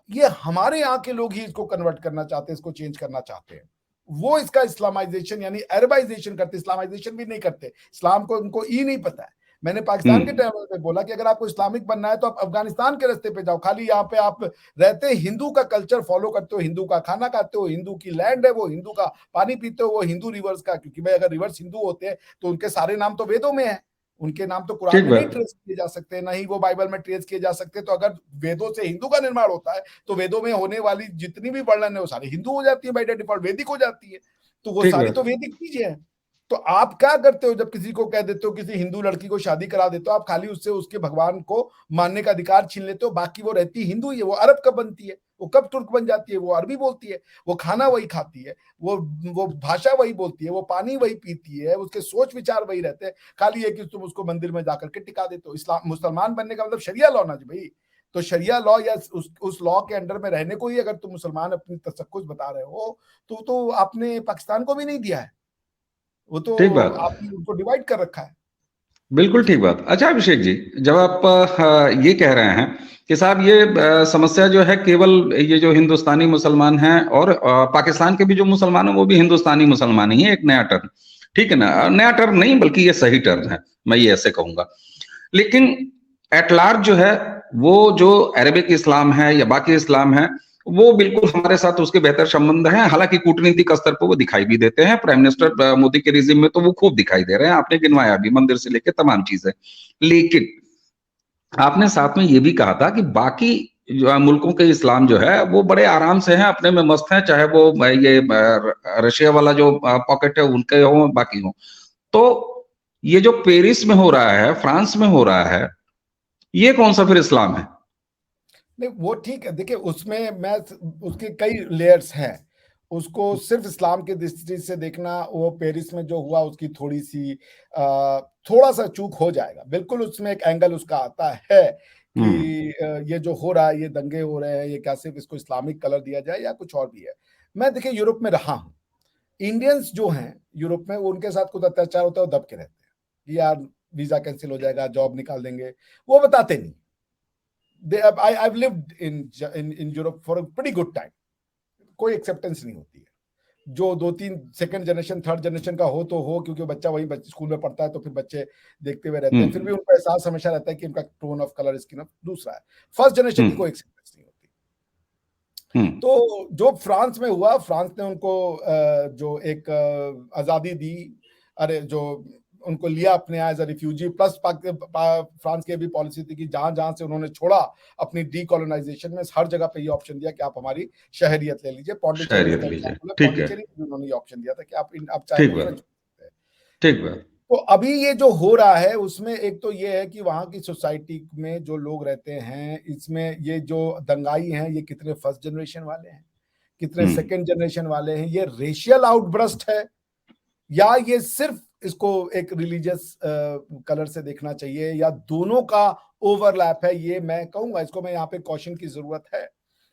[SPEAKER 2] ये हमारे यहाँ के लोग ही इसको कन्वर्ट करना चाहते हैं, इसको चेंज करना चाहते हैं। वो इसका इस्लामाइजेशन यानी अरबाइजेशन करते, इस्लामाइजेशन भी नहीं करते। इस्लाम को उनको ई नहीं पता है। मैंने पाकिस्तान के टाइम पे बोला कि अगर आपको इस्लामिक बनना है तो आप अफगानिस्तान के रास्ते पे जाओ, खाली यहाँ पे आप रहते हिंदू का कल्चर फॉलो करते हो, हिंदू का खाना खाते हो, हिंदू की लैंड है वो, हिंदू का पानी पीते हो वो, हिंदू रिवर्स का, क्योंकि भाई अगर रिवर्स हिंदू होते हैं तो उनके सारे नाम तो वेदों में है, उनके नाम तो कुरान में नहीं ट्रेस किए जा सकते, ना ही वो बाइबल में ट्रेस किए जा सकते। तो अगर वेदों से हिंदू का निर्माण होता है तो वेदों में होने वाली जितनी भी वर्णन है वो सारी हिंदू हो जाती है, बाय डिफॉल्ट वैदिक हो जाती है। तो वो सारी तो वैदिक चीजें हैं। तो आप क्या करते हो जब किसी को कह देते हो, किसी हिंदू लड़की को शादी करा देते हो, आप खाली उससे उसके भगवान को मानने का अधिकार छीन लेते हो, बाकी वो रहती हिंदू ही है। वो अरब कब बनती है, वो कब तुर्क बन जाती है, वो अरबी बोलती है, वो खाना वही खाती है, वो भाषा वही बोलती है, वो पानी वही पीती है, उसके सोच विचार वही रहते हैं। खाली है कि तुम उसको मंदिर में जाकर के टिका देते हो। इस्लाम मुसलमान बनने का मतलब शरिया लॉ ना जी भाई। तो शरिया लॉ या उस लॉ के अंडर में रहने को ही अगर तुम मुसलमान अपनी तशक्कुस बता रहे हो तो आपने पाकिस्तान को भी नहीं दिया है, वो तो आपने उनको डिवाइड कर रखा है।
[SPEAKER 1] बिल्कुल ठीक बात। अच्छा अभिषेक जी, जब आप ये कह रहे हैं कि साहब ये समस्या जो है केवल ये जो हिंदुस्तानी मुसलमान हैं और पाकिस्तान के भी जो मुसलमान हैं वो भी हिंदुस्तानी मुसलमान ही है, एक नया टर्म, ठीक है ना, नया टर्म नहीं बल्कि ये सही टर्म है, मैं ये ऐसे कहूंगा। लेकिन एट लार्ज जो है वो जो अरबिक इस्लाम है या बाकी इस्लाम है वो बिल्कुल हमारे साथ उसके बेहतर संबंध हैं। हालांकि कूटनीतिक स्तर पर वो दिखाई भी देते हैं, प्राइम मिनिस्टर मोदी के रिजिम में तो वो खूब दिखाई दे रहे हैं, आपने गिनवाया भी, मंदिर से लेकर तमाम चीजें। लेकिन आपने साथ में ये भी कहा था कि बाकी जो मुल्कों के इस्लाम जो है वो बड़े आराम से हैं, अपने में मस्त हैं, चाहे वो ये रशिया वाला जो पॉकेट है उनके हो बाकी हो। तो ये जो पेरिस में हो रहा है, फ्रांस में हो रहा है, ये कौन सा फिर इस्लाम है?
[SPEAKER 2] नहीं वो ठीक है, देखिए उसमें मैं उसके कई लेयर्स हैं। उसको सिर्फ इस्लाम की दृष्टि से देखना, वो पेरिस में जो हुआ उसकी थोड़ी सी थोड़ा सा चूक हो जाएगा। बिल्कुल उसमें एक एंगल उसका आता है कि ये जो हो रहा है, ये दंगे हो रहे हैं, ये क्या सिर्फ इसको इस्लामिक कलर दिया जाए या कुछ और भी है। मैं देखिए यूरोप में रहा हूँ, इंडियंस जो हैं यूरोप में, वो उनके साथ कुछ अत्याचार होता है वो दब के रहते हैं कि यार वीजा कैंसिल हो जाएगा, जॉब निकाल देंगे, वो बताते नहीं। I've lived in Europe for a pretty good time. कोई एक्सेप्टेंस नहीं होती है। जो 2-3 सेकंड जनरेशन थर्ड जनरेशन का हो तो हो, क्योंकि बच्चा वही स्कूल में पढ़ता है तो फिर बच्चे देखते हुए रहते हैं, फिर भी उनको एहसास हमेशा रहता है कि उनका tone of colour skin of दूसरा है। फर्स्ट जनरेशन की कोई एक्सेप्टेंस नहीं होती। तो जो फ्रांस में हुआ, फ्रांस ने उनको जो एक आजादी दी, अरे जो उनको लिया अपने as a refugee, plus France की भी पॉलिसी थी कि जहां जहां से उन्होंने छोड़ा अपनी डीकोलोनाइजेशन में, हर जगह पे ये ऑप्शन दिया कि आप हमारी शहरियत ले लीजिए। पौंडीचेरी पौंडीचेरी उन्होंने ऑप्शन दिया था कि आप चाहे तो फ्रेंच।
[SPEAKER 1] ठीक है।
[SPEAKER 2] तो अभी ये जो हो रहा है उसमें एक तो ये है कि वहां की सोसाइटी में जो लोग रहते हैं, इसमें ये जो दंगाई हैं ये कितने फर्स्ट जनरेशन वाले हैं, कितने सेकंड जनरेशन वाले हैं, ये रेशियल आउटब्रस्ट है या ये सिर्फ इसको एक रिलीजियस कलर से देखना चाहिए, या दोनों का ओवरलैप है। ये मैं कहूंगा, इसको मैं यहाँ पे कॉशन की जरूरत है,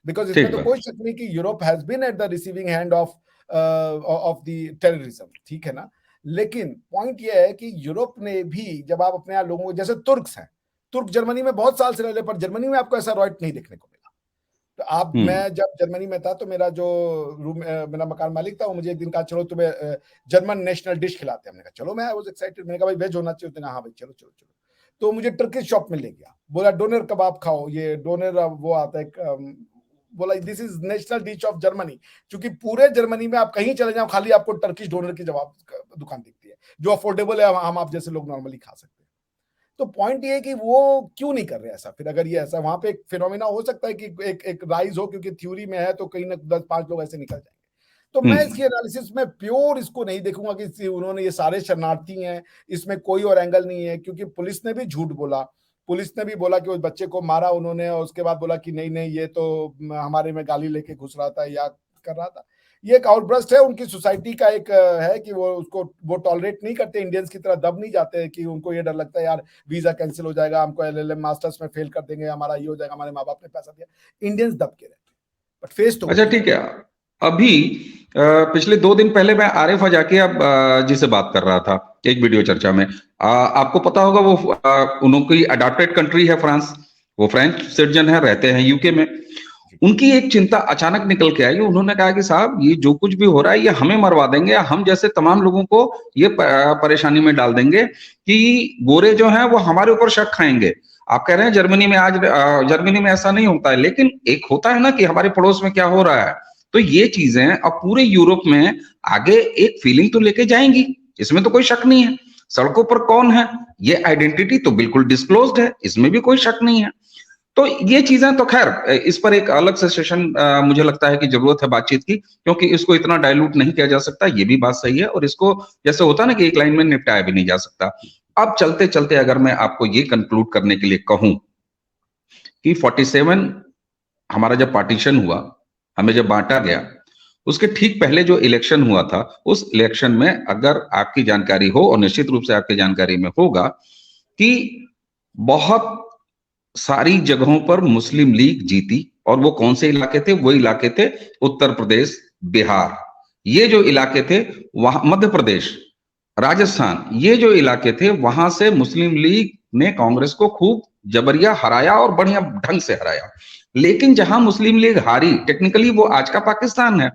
[SPEAKER 2] बिकॉज इसमें तो कोई शक नहीं कि Europe has been at the receiving hand of the terrorism, ठीक है ना। लेकिन पॉइंट ये है कि यूरोप ने भी, जब आप अपने यहाँ लोगों को, जैसे तुर्क्स हैं, तुर्क जर्मनी में बहुत साल से रह रहे, पर जर्मनी में आपको ऐसा राइट नहीं देखने को मिला। तो आप, मैं जब जर्मनी में था तो मेरा जो रूम, मेरा मकान मालिक था, वो मुझे एक दिन कहा चलो तुम्हें जर्मन नेशनल डिश खिलाते हैं। हमने कहा चलो, मैं आई वाज एक्साइटेड, मैंने कहा भाई वेज होना चाहिए। उसने कहा हाँ भाई चलो चलो चलो। तो मुझे टर्किश शॉप में ले गया, बोला डोनर कबाब खाओ, ये डोनर वो आता है बोला this is national dish of Germany. क्योंकि पूरे जर्मनी में आप कहीं चले जाओ खाली आपको टर्किश डोनर की जवाब दुकान दिखती है, जो अफोर्डेबल है, हम आप जैसे लोग नॉर्मली खा सकते हैं। तो पॉइंट ये है कि वो क्यों नहीं कर रहे ऐसा। फिर अगर ये ऐसा, वहां पे एक फिनोमिना हो सकता है कि एक राइज हो, क्योंकि थ्योरी में है, तो कहीं ना 10-5 लोग ऐसे निकल जाएंगे। तो मैं इसकी एनालिसिस में प्योर इसको नहीं देखूंगा कि उन्होंने ये सारे शरणार्थी हैं, इसमें कोई और एंगल नहीं है। क्योंकि पुलिस ने भी झूठ बोला, पुलिस ने भी बोला कि उस बच्चे को मारा उन्होंने, और उसके बाद बोला कि नहीं नहीं ये तो हमारे में गाली लेके घुस रहा था या कर रहा था। ये एक आउटब्रस्ट है उनकी सोसाइटी का, एक है कि वो उसको वो टॉलरेट नहीं करते, इंडियंस की तरह दब नहीं जाते कि उनको ये डर लगता है यार वीजा कैंसिल हो जाएगा, हमको एलएलएम मास्टर्स में फेल कर देंगे, हमारा ये हो जाएगा, हमारे माँ बाप ने पैसा दिया। इंडियंस दब के रहते हैं, बट फेस तो
[SPEAKER 1] अच्छा ठीक है। अभी पिछले 2 दिन पहले मैं आरिफ अब जी से बात कर रहा था एक वीडियो चर्चा में। आपको पता होगा वो उनकी अडॉप्टेड कंट्री है फ्रांस, वो फ्रेंच सिटीजन है, रहते हैं यूके में। उनकी एक चिंता अचानक निकल के आई, उन्होंने कहा कि साहब ये जो कुछ भी हो रहा है ये हमें मरवा देंगे, हम जैसे तमाम लोगों को ये परेशानी में डाल देंगे कि गोरे जो हैं वो हमारे ऊपर शक खाएंगे। आप कह रहे हैं जर्मनी में आज जर्मनी में ऐसा नहीं होता है, लेकिन एक होता है ना कि हमारे पड़ोस में क्या हो रहा है। तो ये चीजें अब पूरे यूरोप में आगे एक फीलिंग तो लेके जाएंगी, इसमें तो कोई शक नहीं है। सड़कों पर कौन है, ये आइडेंटिटी तो बिल्कुल डिस्क्लोज्ड है, इसमें भी कोई शक नहीं है। तो ये चीजें तो खैर इस पर एक अलग से सेशन मुझे लगता है कि जरूरत है बातचीत की, क्योंकि इसको इतना डाइल्यूट नहीं किया जा सकता, ये भी बात सही है। और इसको जैसे होता है ना कि एक लाइन में निपटाया भी नहीं जा सकता। अब चलते चलते अगर मैं आपको ये कंक्लूड करने के लिए कहूं कि 47 हमारा जब पार्टीशन हुआ, हमें जब बांटा गया, उसके ठीक पहले जो इलेक्शन हुआ था, उस इलेक्शन में अगर आपकी जानकारी हो, और निश्चित रूप से आपकी जानकारी में होगा, कि बहुत सारी जगहों पर मुस्लिम लीग जीती। और वो कौन से इलाके थे, वो इलाके थे उत्तर प्रदेश, बिहार, ये जो इलाके थे वहां, मध्य प्रदेश, राजस्थान, ये जो इलाके थे वहां से मुस्लिम लीग ने कांग्रेस को खूब जबरिया हराया और बढ़िया ढंग से हराया। लेकिन जहां मुस्लिम लीग हारी, टेक्निकली वो आज का पाकिस्तान है,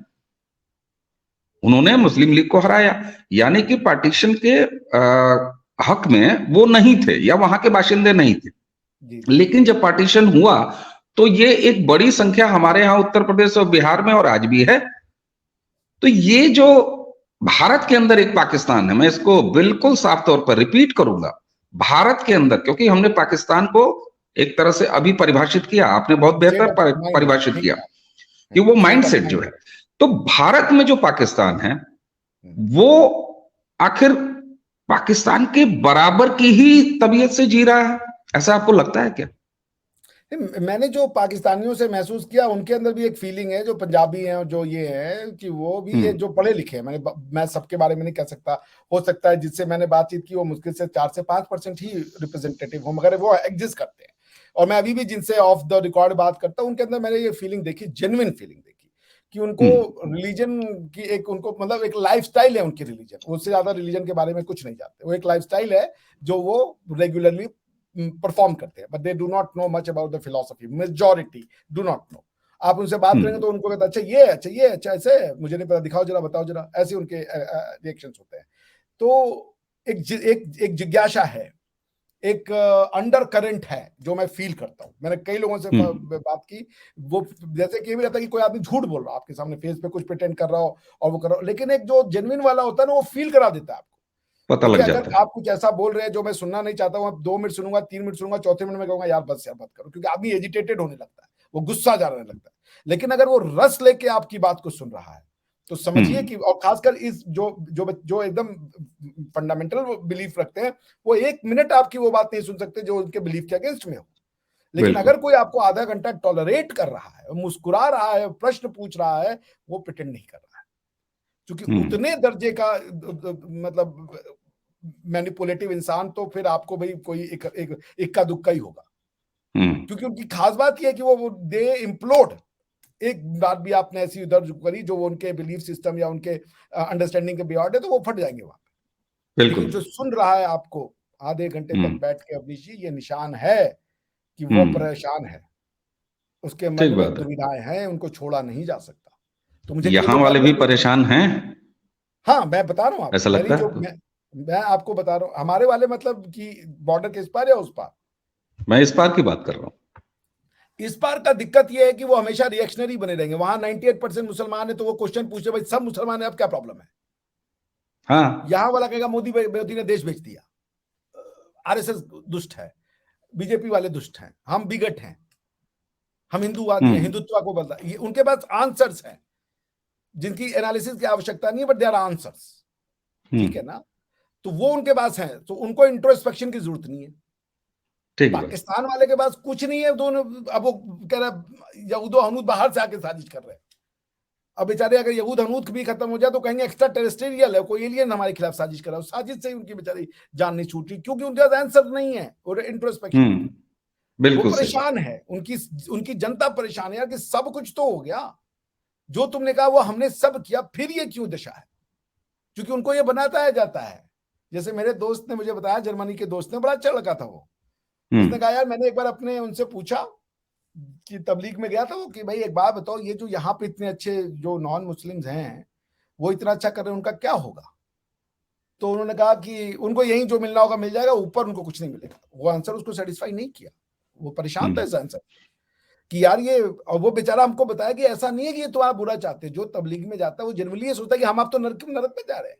[SPEAKER 1] उन्होंने मुस्लिम लीग को हराया, यानी कि पार्टीशन के हक में वो नहीं थे या वहां के बाशिंदे नहीं थे। लेकिन जब पार्टीशन हुआ तो ये एक बड़ी संख्या हमारे यहां उत्तर प्रदेश और बिहार में और आज भी है। तो ये जो भारत के अंदर एक पाकिस्तान है, मैं इसको बिल्कुल साफ तौर पर रिपीट करूंगा, भारत के अंदर, क्योंकि हमने पाकिस्तान को एक तरह से अभी परिभाषित किया, आपने बहुत बेहतर परिभाषित किया कि वो माइंडसेट जो है। तो भारत में जो पाकिस्तान है वो आखिर पाकिस्तान के बराबर की ही तबीयत से जी रहा है, ऐसा आपको लगता है क्या?
[SPEAKER 2] मैंने जो पाकिस्तानियों से महसूस किया, उनके अंदर भी एक फीलिंग है, जो पंजाबी हैं और जो ये है कि वो भी ये जो पढ़े लिखे हैं, मैं सबके बारे में नहीं कह सकता, हो सकता है जिससे मैंने बातचीत की वो मुश्किल से 4 से 5% ही रिप्रेजेंटेटिव हो, मगर वो एग्जिस्ट करते हैं। और मैं अभी भी जिनसे ऑफ द रिकॉर्ड बात करता हूँ, उनके अंदर मैंने ये फीलिंग देखी, जेन्युइन फीलिंग देखी, कि उनको रिलीजन की एक, उनको मतलब एक लाइफस्टाइल है उनकी रिलीजन, उससे ज्यादा रिलीजन के बारे में कुछ नहीं जानते। वो एक लाइफस्टाइल है जो वो रेगुलरली परफॉर्म करते हैं, but they do not know much about the philosophy, majority do not know. आप उनसे बात करेंगे तो उनको कहता अच्छा ये अच्छा ये अच्छा ऐसे, मुझे नहीं पता, दिखाओ जरा, बताओ जरा, ऐसे उनके रिएक्शंस होते हैं। तो एक जिज्ञासा है, एक अंडर करंट है जो मैं फील करता हूं। मैंने कई लोगों से बात की, वो जैसे कि ये भी रहता है कि कोई आदमी झूठ बोल रहा है आपके सामने, फेस पे कुछ प्रिटेंड कर रहा हो और वो कर रहा हो, लेकिन एक जो जेन्युइन वाला होता है ना, वो फील करा देता है आपको,
[SPEAKER 1] पता लग जाता
[SPEAKER 2] अगर
[SPEAKER 1] है।
[SPEAKER 2] आप कुछ ऐसा बोल रहे हैं जो मैं सुनना नहीं चाहता हूं, 2 मिनट सुनूंगा, 3 मिनट सुनूंगा, चौथे मिनट में कहूंगा यार बस यार मत करो, क्योंकि आदमी एजिटेटेड होने लगता है, वो गुस्सा जाने लगता है। लेकिन अगर वो रस लेके आपकी बात को सुन रहा है तो समझिए कि, और खासकर इस जो जो जो एकदम फंडामेंटल बिलीफ रखते हैं, वो 1 मिनट आपकी वो बात नहीं सुन सकते जो उनके बिलीफ के अगेंस्ट में हो। लेकिन अगर कोई आपको आधा घंटा टॉलरेट कर रहा है, मुस्कुरा रहा है, प्रश्न पूछ रहा है, वो प्रिटेंड नहीं कर रहा है, क्योंकि उतने दर्जे का मतलब मैनिपुलेटिव इंसान तो फिर आपको भाई कोई इक्का दुक्का ही होगा। क्योंकि उनकी खास बात यह है कि वो दे इम्प्लोड। एक बात भी आपने ऐसी उधर करी जो वो उनके बिलीफ सिस्टम या उनके अंडरस्टैंडिंग के बियॉन्ड है, तो वो फट जाएंगे वहां पे। लेकिन जो सुन रहा है आपको, आधे घंटे तक बैठ के अवनीश जी, ये निशान है कि वो परेशान है, उसके मन
[SPEAKER 1] ठीक
[SPEAKER 2] में
[SPEAKER 1] बात है।
[SPEAKER 2] दुविधाएं हैं, उनको छोड़ा नहीं जा सकता। तो मुझे ये
[SPEAKER 1] यहाँ
[SPEAKER 2] जो
[SPEAKER 1] वाले
[SPEAKER 2] बात
[SPEAKER 1] भी
[SPEAKER 2] लगी,
[SPEAKER 1] परेशान हैं,
[SPEAKER 2] हाँ मैं बता रहा हूँ आपको,
[SPEAKER 1] ऐसा
[SPEAKER 2] मेरी
[SPEAKER 1] लगता
[SPEAKER 2] जो
[SPEAKER 1] है?
[SPEAKER 2] मैं आपको बता रहा हूँ, हमारे वाले मतलब कि बॉर्डर के इस पार या उस पार,
[SPEAKER 1] मैं इस बात की बात कर रहा हूँ।
[SPEAKER 2] इस बार का दिक्कत यह है कि वो हमेशा रिएक्शनरी बने रहेंगे। वहां 98% मुसलमान है, तो वो क्वेश्चन पूछते भाई सब मुसलमान है, अब क्या प्रॉब्लम है?
[SPEAKER 1] हाँ।
[SPEAKER 2] यहां वाला कहेगा मोदी ने देश बेच दिया, आरएसएस दुष्ट है, बीजेपी वाले दुष्ट हैं, हम बिगट हैं, हम हिंदूवादी हैं, हिंदुत्व को बदला। ये उनके पास आंसर्स हैं जिनकी एनालिसिस की आवश्यकता नहीं है, बट दे आर आंसर्स, ठीक है ना? तो वो उनके पास है, तो उनको इंट्रोस्पेक्शन की जरूरत नहीं है।
[SPEAKER 1] ठीक बात।
[SPEAKER 2] पाकिस्तान वाले के पास कुछ नहीं है, दोनों अब वो कह रहा यहूदो हनूद बाहर से आके साजिश कर रहे हैं। अब बेचारे अगर यहूद हनूद भी खत्म हो जाए तो कहेंगे एक्स्ट्रा टेरेस्ट्रियल है, कोई एलियन हमारे खिलाफ साजिश कर रहा है। साजिश से ही उनकी बेचारी जान नहीं छूट रही, क्योंकि उनके पास आंसर नहीं है और इंट्रोस्पेक्शन की। वो
[SPEAKER 1] बिल्कुल सही।
[SPEAKER 2] परेशान है, उनकी जनता परेशान है यार कि सब कुछ तो हो गया, जो तुमने कहा वो हमने सब किया, फिर ये क्यों दशा है? क्योंकि उनको ये बनाता है जाता है। जैसे मेरे दोस्त ने मुझे बताया, जर्मनी के दोस्त ने, बड़ा अच्छा लगा था वो। उसने कहा यार मैंने एक बार अपने उनसे पूछा कि तबलीग में गया था वो, कि भाई एक बात बताओ, ये जो यहाँ पे इतने अच्छे जो नॉन मुस्लिम्स हैं वो इतना अच्छा कर रहे हैं, उनका क्या होगा? तो उन्होंने कहा कि उनको यही जो मिलना होगा मिल जाएगा, ऊपर उनको कुछ नहीं मिलेगा। वो आंसर उसको सेटिस्फाई नहीं किया, वो परेशान था इस आंसर कि यार ये, और वो बेचारा हमको बताया कि ऐसा नहीं है कि ये तुम्हारा बुरा चाहते हैं। जो तबलीग में जाता है वो जनरली ये सोचता है कि हम आप तो नरक में जा रहे हैं,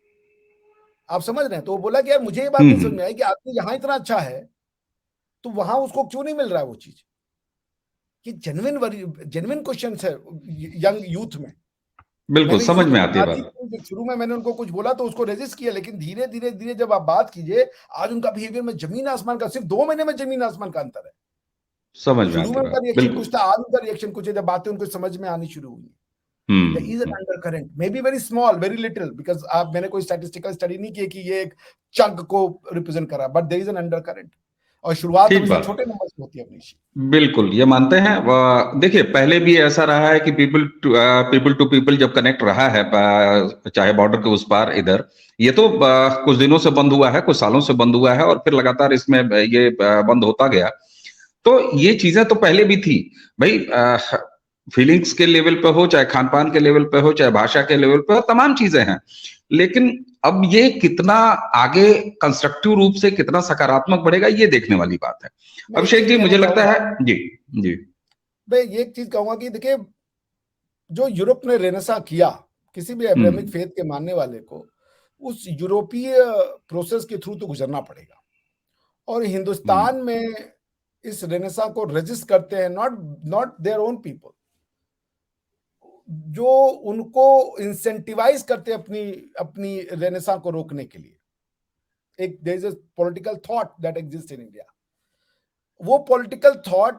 [SPEAKER 2] आप समझ रहे हैं? तो वो बोला कि यार मुझे ये बात नहीं समझ में आई कि आदमी यहाँ इतना अच्छा है तो वहां उसको क्यों नहीं मिल रहा है वो चीज। कि जेन्युइन क्वेश्चन है यंग यूथ में।
[SPEAKER 1] बिल्कुल
[SPEAKER 2] मैंने
[SPEAKER 1] समझ
[SPEAKER 2] यूथ
[SPEAKER 1] में
[SPEAKER 2] की
[SPEAKER 1] आती है
[SPEAKER 2] बात
[SPEAKER 1] बात।
[SPEAKER 2] की, शुरू में मैंने उनको कुछ बोला तो उसको रेजिस्ट किया, लेकिन धीरे धीरे धीरे जब आप बात कीजिए, आज उनका बिहेवियर में जमीन आसमान का, सिर्फ 2 महीने में जमीन आसमान का अंतर है।
[SPEAKER 1] समझ में
[SPEAKER 2] शुरू
[SPEAKER 1] आती
[SPEAKER 2] में
[SPEAKER 1] है
[SPEAKER 2] उनका
[SPEAKER 1] बात,
[SPEAKER 2] रिएक्शन
[SPEAKER 1] बिल्कुल।
[SPEAKER 2] कुछ था, आज उनका रिएक्शन कुछ है, जब बातें उनको समझ में आनी शुरू हुई। There is an undercurrent, maybe very small, very little, because आप, मैंने कोई स्टैटिस्टिकल स्टडी नहीं की कि ये एक चंक को रिप्रेजेंट कर रहा है, but there is an undercurrent. और शुरुआत
[SPEAKER 1] ठीक
[SPEAKER 2] हमेशा
[SPEAKER 1] बात।
[SPEAKER 2] छोटे नंबर से होती है अपनी।
[SPEAKER 1] बिल्कुल, ये मानते हैं। देखिए, पहले भी ऐसा रहा है कि पीपल टू पीपल जब कनेक्ट रहा है, चाहे बॉर्डर के उस पार इधर, ये तो कुछ दिनों से बंद हुआ है, कुछ सालों से बंद हुआ है, और फिर लगातार इसमें ये बंद होता गया। तो ये चीजें तो पहले भी थी भाई, फीलिंग्स के लेवल पे हो, चाहे खान पान के लेवल पे हो, चाहे भाषा के लेवल पे हो, तमाम चीजें हैं। लेकिन अब ये कितना आगे कंस्ट्रक्टिव रूप से कितना सकारात्मक बढ़ेगा, ये देखने वाली बात है।
[SPEAKER 2] मैं एक
[SPEAKER 1] अभिषेक
[SPEAKER 2] चीज
[SPEAKER 1] जी,
[SPEAKER 2] कहना
[SPEAKER 1] मुझे लगता
[SPEAKER 2] चाहूंगा,
[SPEAKER 1] है जी। जी।
[SPEAKER 2] मैं ये एक चीज कहूंगा कि देखिए, जो यूरोप ने रेनेसा किया, किसी भी एब्राहमिक फेथ के मानने वाले को उस यूरोपीय प्रोसेस के थ्रू तो गुजरना पड़ेगा। और हिंदुस्तान में इस रेनेसा को रेजिस्ट करते हैं नॉट देयर ओन पीपल, जो उनको इंसेंटिवाइज करते हैं अपनी अपनी रेनेसा को रोकने के लिए। एक there is a political thought that exist in India. वो पॉलिटिकल थॉट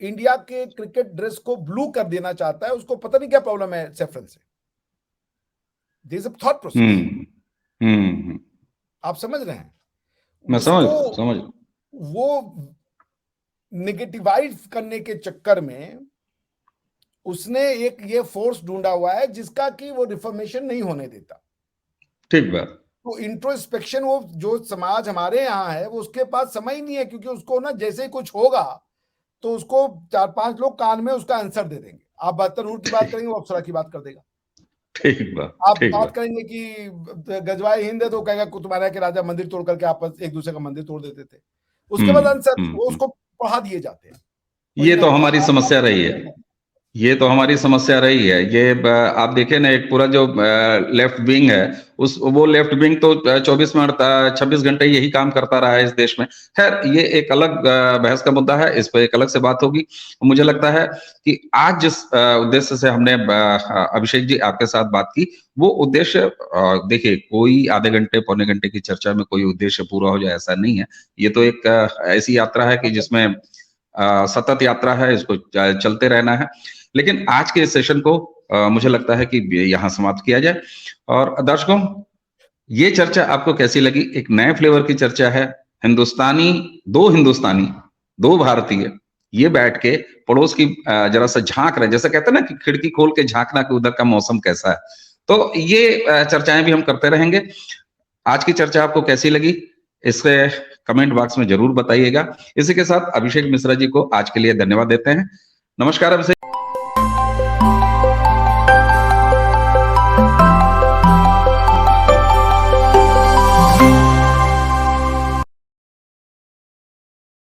[SPEAKER 2] इंडिया के क्रिकेट ड्रेस को ब्लू कर देना चाहता है। उसको पता नहीं क्या प्रॉब्लम है सेफ्रन से। There is a thought process, आप समझ रहे हैं?
[SPEAKER 1] मैं
[SPEAKER 2] उसको
[SPEAKER 1] समझ
[SPEAKER 2] वो नेगेटिवाइज करने के चक्कर में उसने एक ये फोर्स ढूंढा हुआ है जिसका कि वो रिफॉर्मेशन नहीं होने देता।
[SPEAKER 1] ठीक बात।
[SPEAKER 2] तो इंट्रोस्पेक्शन, वो जो समाज हमारे यहाँ है वो उसके पास समय ही नहीं है, क्योंकि उसको ना जैसे ही कुछ होगा तो उसको 4-5 लोग कान में उसका आंसर दे देंगे। आप बदतरूर की बात करेंगे, वो अप्सरा की बात कर देगा।
[SPEAKER 1] ठीक बात।
[SPEAKER 2] आप
[SPEAKER 1] ठीक
[SPEAKER 2] बात
[SPEAKER 1] बात।
[SPEAKER 2] करेंगे कि गजवाए हिंद है तो कहेगा तुम्हारा के राजा मंदिर तोड़ करके आपस एक दूसरे का मंदिर तोड़ देते थे। उसके बाद आंसर वो उसको पढ़ा दिए जाते हैं।
[SPEAKER 1] ये तो हमारी समस्या रही है। ये तो हमारी समस्या रही है। ये आप देखें ना, एक पूरा जो लेफ्ट विंग है, वो लेफ्ट विंग तो 24 में 26 घंटे यही काम करता रहा है इस देश में। खैर, ये एक अलग बहस का मुद्दा है, इस पर एक अलग से बात होगी। मुझे लगता है कि आज जिस उद्देश्य से हमने अभिषेक जी आपके साथ बात की, वो उद्देश्य, देखिए, कोई आधे घंटे पौने घंटे की चर्चा में कोई उद्देश्य पूरा हो जाए ऐसा नहीं है। ये तो एक ऐसी यात्रा है कि जिसमें सतत यात्रा है, इसको चलते रहना है। लेकिन आज के इस सेशन को मुझे लगता है कि यहाँ समाप्त किया जाए। और दर्शकों, ये चर्चा आपको कैसी लगी? एक नए फ्लेवर की चर्चा है। हिंदुस्तानी, दो भारतीय, ये बैठ के पड़ोस की जरा सा झांक रहे, जैसे कहते हैं ना कि खिड़की खोल के झांकना कि उधर का मौसम कैसा है। तो ये चर्चाएं भी हम करते रहेंगे। आज की चर्चा आपको कैसी लगी? इससे कमेंट बॉक्स में जरूर बताइएगा। इसी के साथ अभिषेक मिश्रा जी को आज के लिए धन्यवाद देते हैं। नमस्कार अभिषेक।